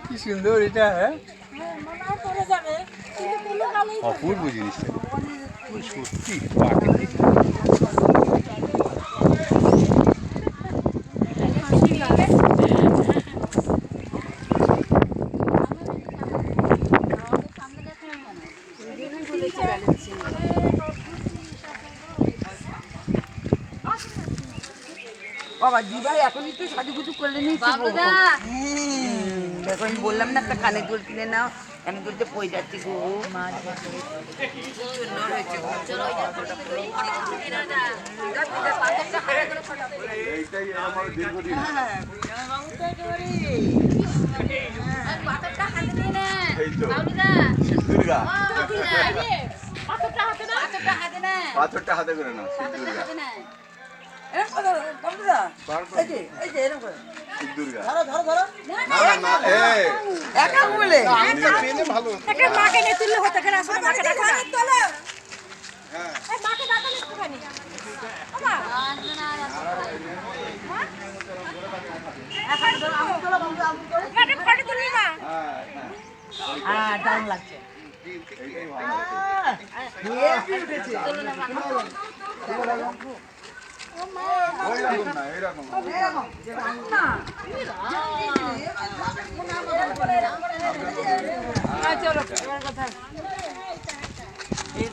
কি সুন্দর এটা, হ্যাঁ অপূর্ব জিনিসটা সত্যি প্রাকৃতিক। বাবা দিভাই এখনই তো সাজুগুজু করে নিয়েছি। দেখো আমি বললাম না একটা কানের দুল কিনে নাও, কানের দুলতে পড়ে যাচ্ছি গো। সুন্দর হয়েছে গো। পাথরটা হাতে করে নাও, দুর্গা একা বলে মাকে নিয়ে তুললে হতো কেন? আসলে মাকে ডাকো না। মাকে ডাকো একটুখানি। ফটো তুলবি মা? হ্যাঁ দারুণ লাগছে। চলো কথা